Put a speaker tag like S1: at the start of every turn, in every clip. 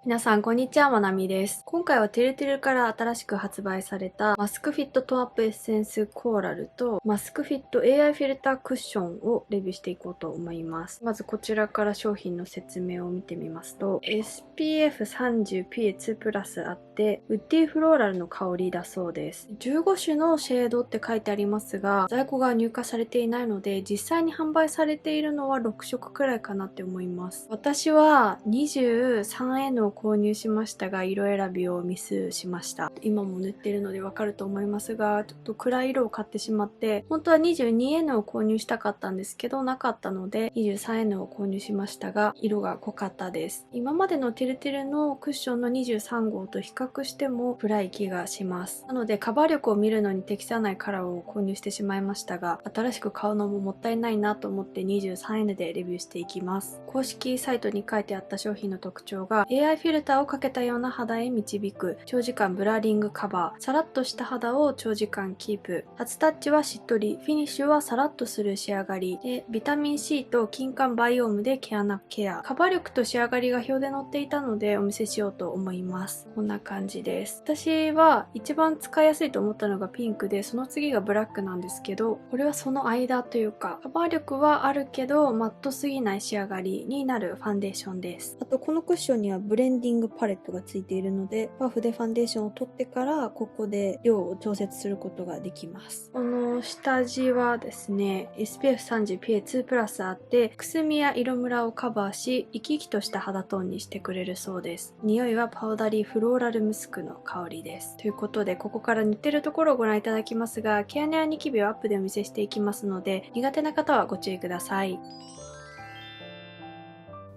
S1: 皆さん、こんにちは。まなみです。今回はてるてるから新しく発売されたマスクフィットトンアップエッセンスコーラルとマスクフィット AI フィルタークッションをレビューしていこうと思います。まずこちらから商品の説明を見てみますと SPF30PA2 プラスあってウッディフローラルの香りだそうです。15種のシェードって書いてありますが在庫が入荷されていないので実際に販売されているのは6色くらいかなって思います。私は 23N を購入しましたが色選びをミスしました。今も塗ってるのでわかると思いますがちょっと暗い色を買ってしまって本当は 22N を購入したかったんですけどなかったので 23N を購入しましたが色が濃かったです。今までのてるてるのクッションの23号と比較しても暗い気がします。なのでカバー力を見るのに適さないカラーを購入してしまいましたが新しく買うのももったいないなと思って 23N でレビューしていきます。公式サイトに書いてあった商品の特徴が AI フィルターをかけたような肌へ導く長時間ブラーリングカバー、さらっとした肌を長時間キープ、初タッチはしっとり、フィニッシュはさらっとする仕上がりでビタミン C と金環バイオームで毛穴ケア、カバー力と仕上がりが表で載っていたのでお見せしようと思います。こんな感じです。私は一番使いやすいと思ったのがピンクでその次がブラックなんですけどこれはその間というかカバー力はあるけどマットすぎない仕上がりになるファンデーションです。あとこのクッションにはブレンディングパレットがついているのでパフでファンデーションを取ってからここで量を調節することができます。この下地はですね SPF30PA2 プラスあってくすみや色ムラをカバーし生き生きとした肌トーンにしてくれるそうです。匂いはパウダリーフローラルムスクの香りです。ということでここから塗ってるところをご覧いただきますが毛穴やニキビをアップでお見せしていきますので苦手な方はご注意ください。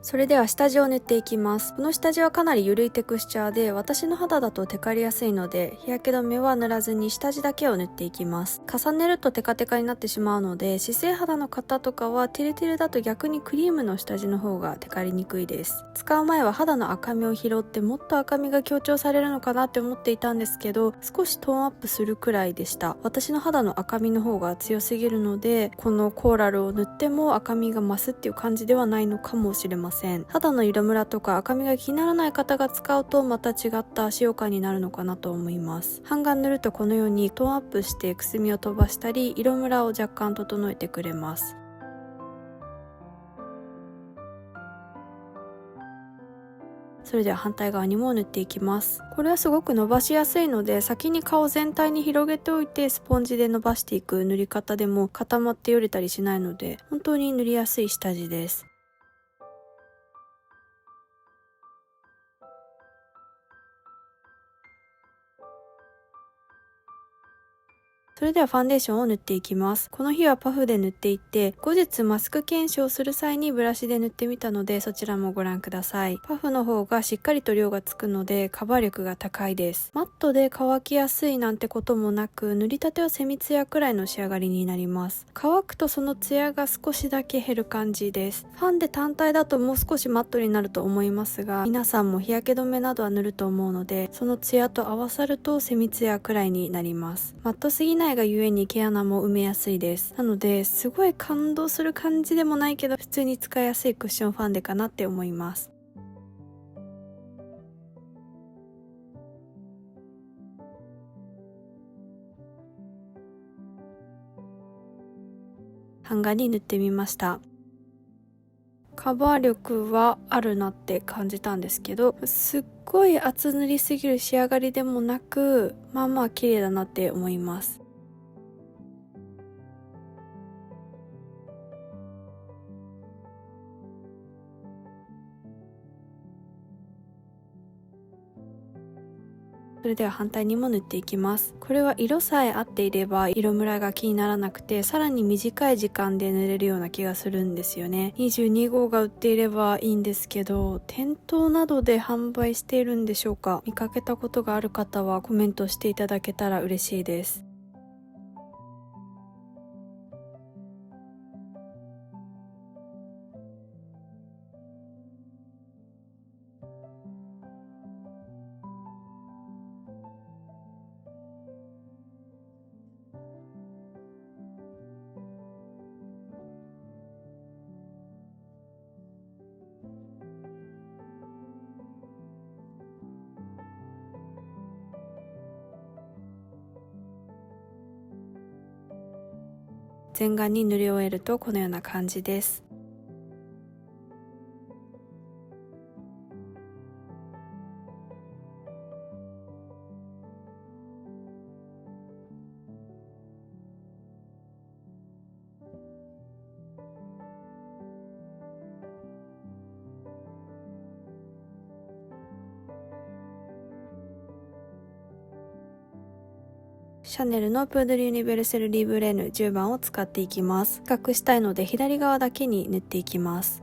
S1: それでは下地を塗っていきます。この下地はかなり緩いテクスチャーで私の肌だとテカりやすいので日焼け止めは塗らずに下地だけを塗っていきます。重ねるとテカテカになってしまうので姿勢肌の方とかはテレテレだと逆にクリームの下地の方がテカりにくいです。使う前は肌の赤みを拾ってもっと赤みが強調されるのかなって思っていたんですけど少しトーンアップするくらいでした。私の肌の赤みの方が強すぎるのでこのコーラルを塗っても赤みが増すっていう感じではないのかもしれません。肌の色ムラとか赤みが気にならない方が使うとまた違った使用感になるのかなと思います。ハンガー塗るとこのようにトーンアップしてくすみを飛ばしたり色ムラを若干整えてくれます。それでは反対側にも塗っていきます。これはすごく伸ばしやすいので先に顔全体に広げておいてスポンジで伸ばしていく塗り方でも固まってよれたりしないので本当に塗りやすい下地です。それではファンデーションを塗っていきます。この日はパフで塗っていって後日マスク検証する際にブラシで塗ってみたのでそちらもご覧ください。パフの方がしっかりと量がつくのでカバー力が高いです。マットで乾きやすいなんてこともなく塗りたてはセミツヤくらいの仕上がりになります。乾くとそのツヤが少しだけ減る感じです。ファンで単体だともう少しマットになると思いますが皆さんも日焼け止めなどは塗ると思うのでそのツヤと合わさるとセミツヤくらいになります。マットすぎないがゆえに毛穴も埋めやすいです。なのですごい感動する感じでもないけど普通に使いやすいクッションファンデかなって思います。ハンガーに塗ってみました。カバー力はあるなって感じたんですけどすっごい厚塗りすぎる仕上がりでもなくまあまあ綺麗だなって思います。それでは反対にも塗っていきます。これは色さえ合っていれば色ムラが気にならなくてさらに短い時間で塗れるような気がするんですよね。22号が売っていればいいんですけど店頭などで販売しているんでしょうか。見かけたことがある方はコメントしていただけたら嬉しいです。全顔に塗り終えるとこのような感じです。シャネルのプードルユニベルセルリブレーヌ10番を使っていきます。隠したいので左側だけに塗っていきます。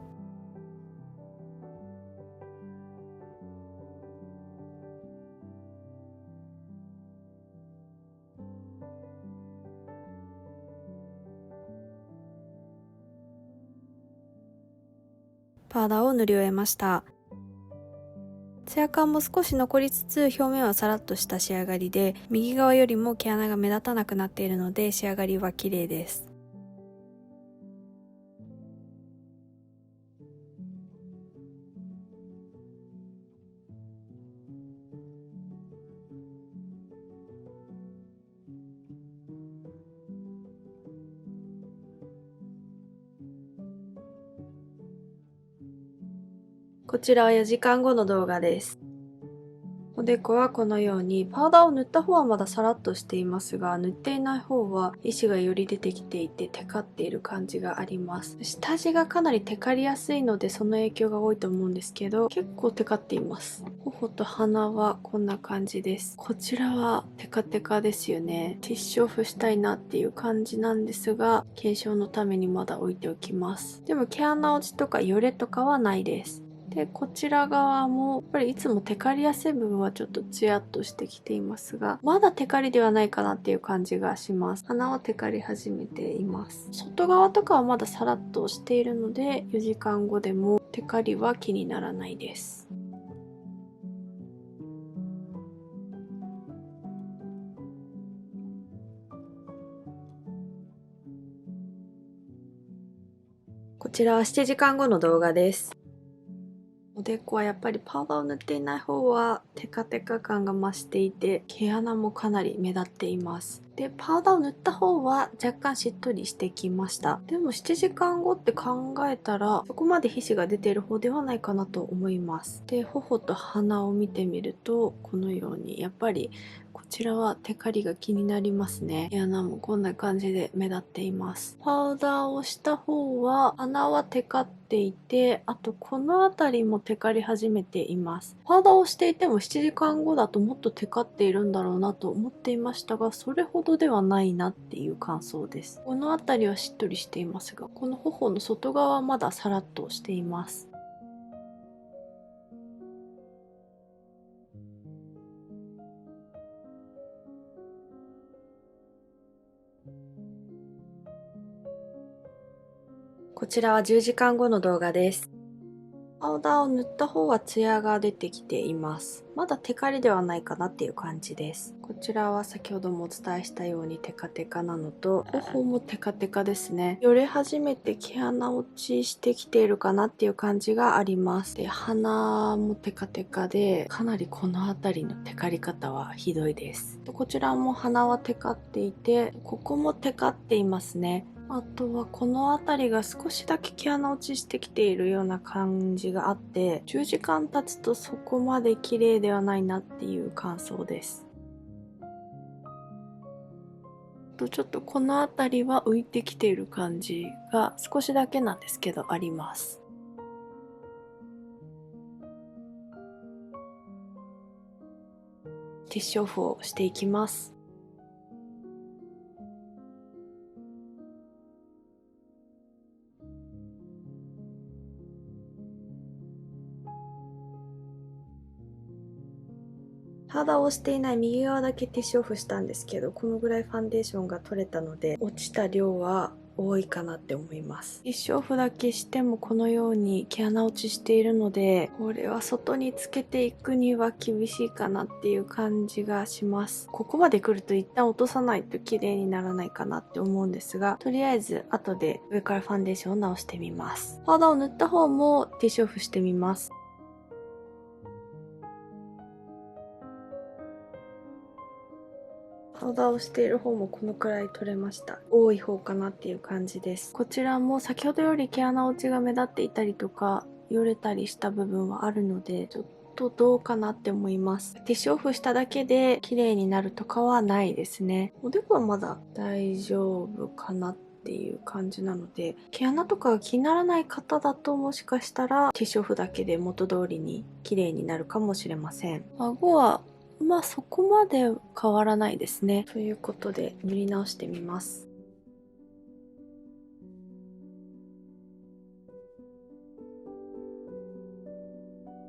S1: パウダーを塗り終えました。ツヤ感も少し残りつつ表面はさらっとした仕上がりで、右側よりも毛穴が目立たなくなっているので仕上がりは綺麗です。こちらは4時間後の動画です。おでこはこのようにパウダーを塗った方はまださらっとしていますが、塗っていない方は皮脂がより出てきていてテカっている感じがあります。下地がかなりテカりやすいのでその影響が多いと思うんですけど、結構テカっています。頬と鼻はこんな感じです。こちらはテカテカですよね。ティッシュオフしたいなっていう感じなんですが、検証のためにまだ置いておきます。でも毛穴落ちとかよれとかはないです。で、こちら側も、やっぱりいつもテカりやすい部分はちょっとツヤっとしてきていますが、まだテカリではないかなっていう感じがします。鼻はテカり始めています。外側とかはまだサラッとしているので、4時間後でもテカリは気にならないです。こちらは7時間後の動画です。おでこはやっぱりパウダーを塗っていない方はテカテカ感が増していて、毛穴もかなり目立っています。で、パウダーを塗った方は若干しっとりしてきました。でも7時間後って考えたら、そこまで皮脂が出ている方ではないかなと思います。で、頬と鼻を見てみると、このようにやっぱりこちらはテカリが気になりますね。毛穴もこんな感じで目立っています。パウダーをした方は鼻はテカっていて、あとこの辺りもテカり始めています。パウダーをしていても7時間後だともっとテカっているんだろうなと思っていましたが、それほどではないなっていう感想です。この辺りはしっとりしていますが、この頬の外側はまだサラッとしています。こちらは10時間後の動画です。パウダーを塗った方はツヤが出てきています。まだテカリではないかなっていう感じです。こちらは先ほどもお伝えしたようにテカテカなのと、頬もテカテカですね。よれ始めて毛穴落ちしてきているかなっていう感じがあります。で、鼻もテカテカで、かなりこの辺りのテカり方はひどいです。こちらも鼻はテカっていて、ここもテカっていますね。あとはこの辺りが少しだけ毛穴落ちしてきているような感じがあって、10時間経つとそこまで綺麗ではないなっていう感想です。ちょっとこの辺りは浮いてきている感じが少しだけなんですけどあります。ティッシュオフをしていきます。パウダーをしていない右側だけティッシュオフしたんですけど、このぐらいファンデーションが取れたので、落ちた量は多いかなって思います。ティッシュオフだけしてもこのように毛穴落ちしているので、これは外につけていくには厳しいかなっていう感じがします。ここまで来ると一旦落とさないと綺麗にならないかなって思うんですが、とりあえず後で上からファンデーションを直してみます。パウダーを塗った方もティッシュオフしてみます。パウダーをしている方もこのくらい取れました。多い方かなっていう感じです。こちらも先ほどより毛穴落ちが目立っていたりとか、よれたりした部分はあるので、ちょっとどうかなって思います。ティッシュオフしただけで綺麗になるとかはないですね。おでこはまだ大丈夫かなっていう感じなので、毛穴とかが気にならない方だともしかしたらティッシュオフだけで元通りに綺麗になるかもしれません。顎はまあそこまで変わらないですね。ということで塗り直してみます。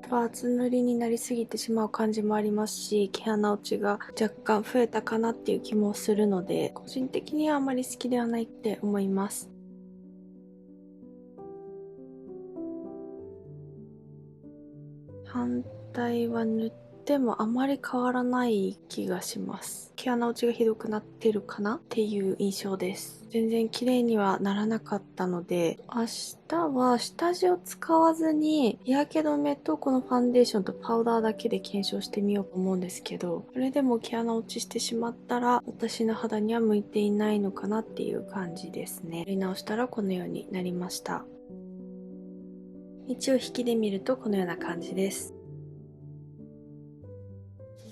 S1: パーツ塗りになりすぎてしまう感じもありますし、毛穴落ちが若干増えたかなっていう気もするので、個人的にはあまり好きではないって思います。反対は塗ってもあまり変わらない気がします。毛穴落ちがひどくなってるかなっていう印象です。全然綺麗にはならなかったので、明日は下地を使わずに日焼け止めとこのファンデーションとパウダーだけで検証してみようと思うんですけど、それでも毛穴落ちしてしまったら私の肌には向いていないのかなっていう感じですね。やり直したらこのようになりました。一応引きで見るとこのような感じです。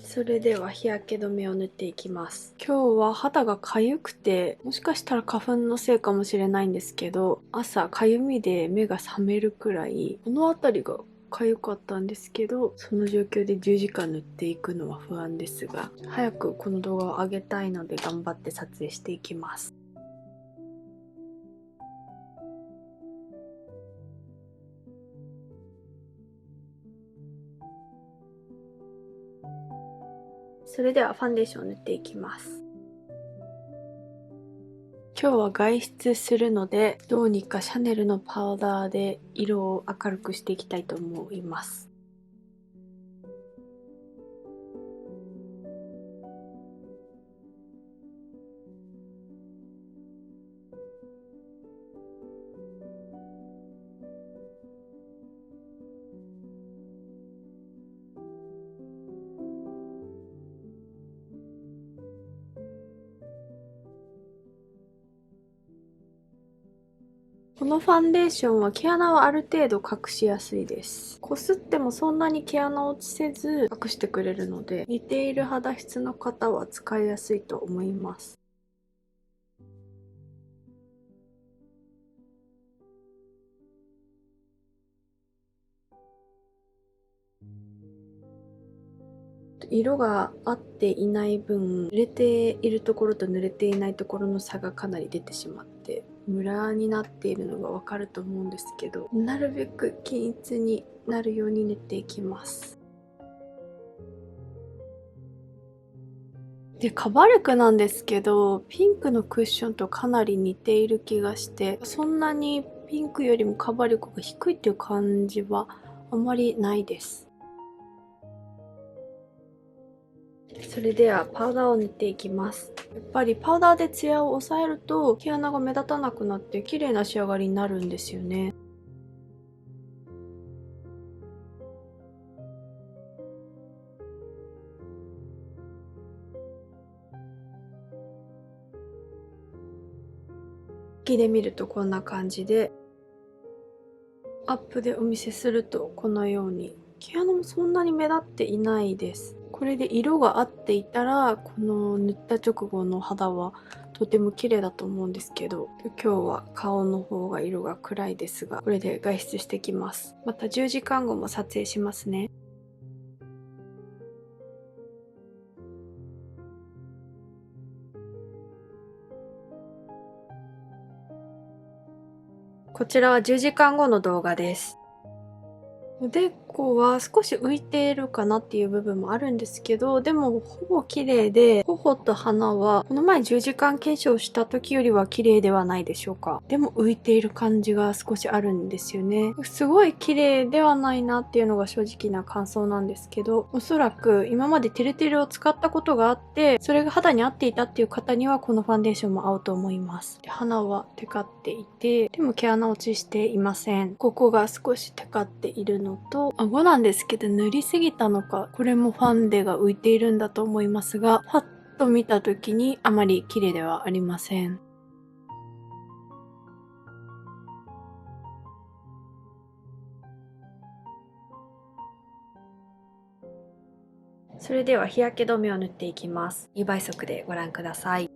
S1: それでは日焼け止めを塗っていきます。今日は肌が痒くて、もしかしたら花粉のせいかもしれないんですけど、朝痒みで目が覚めるくらい、この辺りが痒かったんですけど、その状況で10時間塗っていくのは不安ですが、早くこの動画を上げたいので頑張って撮影していきます。それではファンデーションを塗っていきます。今日は外出するので、どうにかシャネルのパウダーで色を明るくしていきたいと思います。このファンデーションは毛穴はある程度隠しやすいです。こすってもそんなに毛穴落ちせず隠してくれるので、似ている肌質の方は使いやすいと思います。色が合っていない分、濡れているところと濡れていないところの差がかなり出てしまって、ムラになっているのがわかると思うんですけど、なるべく均一になるように塗っていきます。で、カバー力なんですけど、ピンクのクッションとかなり似ている気がして、そんなにピンクよりもカバー力が低いっていう感じはあまりないです。それではパウダーを塗っていきます。やっぱりパウダーでツヤを抑えると毛穴が目立たなくなって綺麗な仕上がりになるんですよね。引きで見るとこんな感じで、アップでお見せするとこのように毛穴もそんなに目立っていないです。これで色が合っていたらこの塗った直後の肌はとても綺麗だと思うんですけど、今日は顔の方が色が暗いですが、これで外出してきます。また10時間後も撮影しますね。こちらは10時間後の動画です。おでこは少し浮いているかなっていう部分もあるんですけど、でもほぼ綺麗で、頬と鼻はこの前10時間検証した時よりは綺麗ではないでしょうか。でも浮いている感じが少しあるんですよね。すごい綺麗ではないなっていうのが正直な感想なんですけど、おそらく今までてるてるを使ったことがあって、それが肌に合っていたっていう方にはこのファンデーションも合うと思います。で、鼻はテカっていて、でも毛穴落ちしていません。ここが少しテカっているのと、顎なんですけど塗りすぎたのか、これもファンデが浮いているんだと思いますが、パッと見た時にあまり綺麗ではありません。それでは日焼け止めを塗っていきます。2倍速でご覧ください。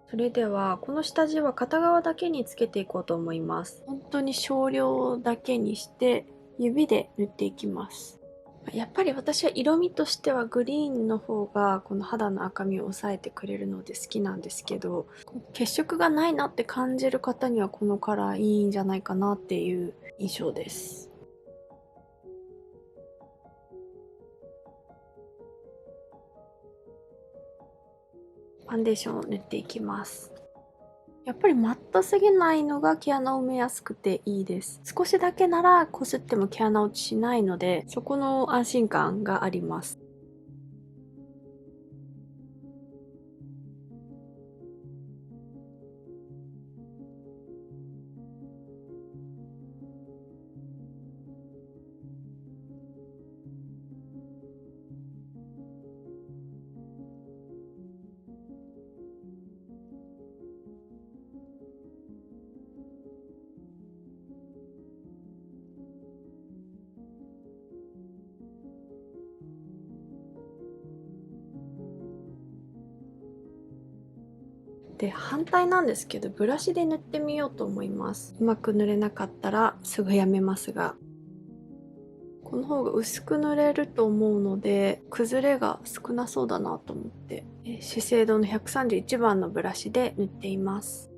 S1: それではこの下地は片側だけにつけていこうと思います。本当に少量だけにして指で塗っていきます。やっぱり私は色味としてはグリーンの方がこの肌の赤みを抑えてくれるので好きなんですけど、血色がないなって感じる方にはこのカラーいいんじゃないかなっていう印象です。ファンデーションを塗っていきます。やっぱりマットすぎないのが毛穴を埋めやすくていいです。少しだけならこすっても毛穴落ちしないので、そこの安心感があります。で、反対なんですけど、ブラシで塗ってみようと思います。うまく塗れなかったらすぐやめますが、この方が薄く塗れると思うので、崩れが少なそうだなと思って、資生堂の131番のブラシで塗っています。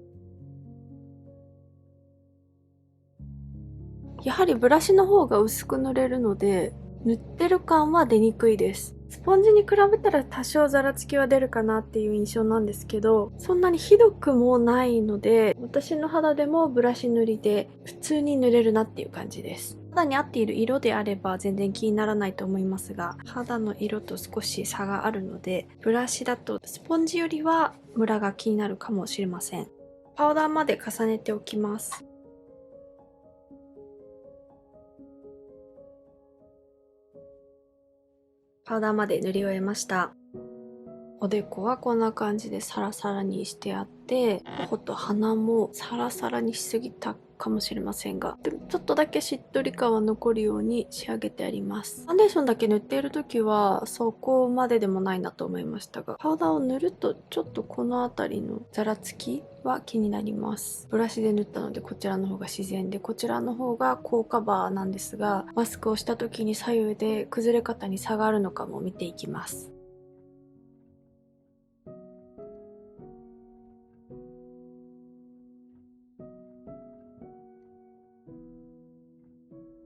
S1: やはりブラシの方が薄く塗れるので、塗ってる感は出にくいです。スポンジに比べたら多少ザラつきは出るかなっていう印象なんですけど、そんなにひどくもないので、私の肌でもブラシ塗りで普通に塗れるなっていう感じです。肌に合っている色であれば全然気にならないと思いますが、肌の色と少し差があるので、ブラシだとスポンジよりはムラが気になるかもしれません。パウダーまで重ねておきます。パウダーまで塗り終えました。おでこはこんな感じでサラサラにしてあって、頬と鼻もサラサラにしすぎたかもしれませんが、でもちょっとだけしっとり感は残るように仕上げてあります。ファンデーションだけ塗っている時はそこまででもないなと思いましたが、パウダーを塗るとちょっとこの辺りのザラつきは気になります。ブラシで塗ったのでこちらの方が自然で、こちらの方が高カバーなんですが、マスクをした時に左右で崩れ方に差があるのかも見ていきます。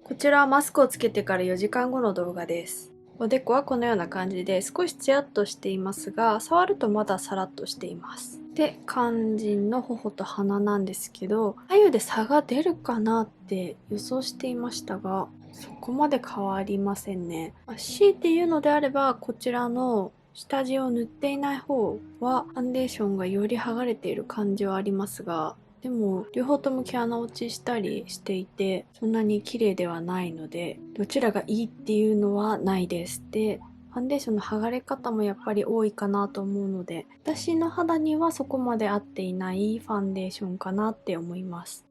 S1: こちらはマスクをつけてから4時間後の動画です。おでこはこのような感じで少しツヤっとしていますが、触るとまだサラッとしています。で、肝心の頬と鼻なんですけど、左右で差が出るかなって予想していましたが、そこまで変わりませんね。強いて言うのであれば、こちらの下地を塗っていない方はファンデーションがより剥がれている感じはありますが、でも両方とも毛穴落ちしたりしていてそんなに綺麗ではないので、どちらがいいっていうのはないです。で、ファンデーションの剥がれ方もやっぱり多いかなと思うので、私の肌にはそこまで合っていないファンデーションかなって思います。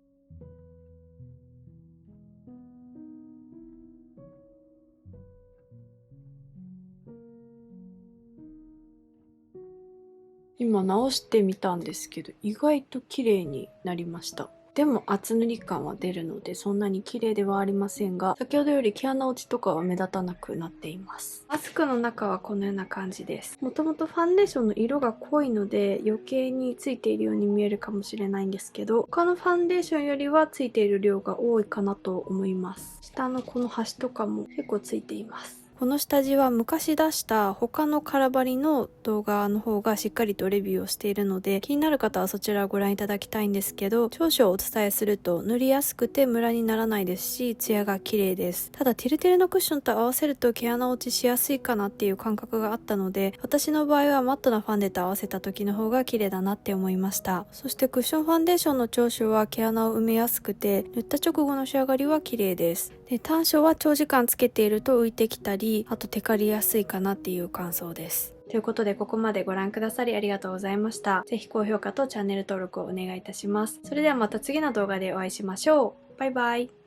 S1: 今直してみたんですけど、意外と綺麗になりました。でも厚塗り感は出るのでそんなに綺麗ではありませんが、先ほどより毛穴落ちとかは目立たなくなっています。マスクの中はこのような感じです。もともとファンデーションの色が濃いので余計についているように見えるかもしれないんですけど、他のファンデーションよりはついている量が多いかなと思います。下のこの端とかも結構ついています。この下地は昔出した他のカラバリの動画の方がしっかりとレビューをしているので、気になる方はそちらをご覧いただきたいんですけど、長所をお伝えすると塗りやすくてムラにならないですし、ツヤが綺麗です。ただテルテルのクッションと合わせると毛穴落ちしやすいかなっていう感覚があったので、私の場合はマットなファンデと合わせた時の方が綺麗だなって思いました。そしてクッションファンデーションの長所は毛穴を埋めやすくて、塗った直後の仕上がりは綺麗です。で、短所は長時間つけていると浮いてきたり、あとテカりやすいかなっていう感想です。ということで、ここまでご覧くださりありがとうございました。ぜひ高評価とチャンネル登録をお願いいたします。それではまた次の動画でお会いしましょう。バイバイ。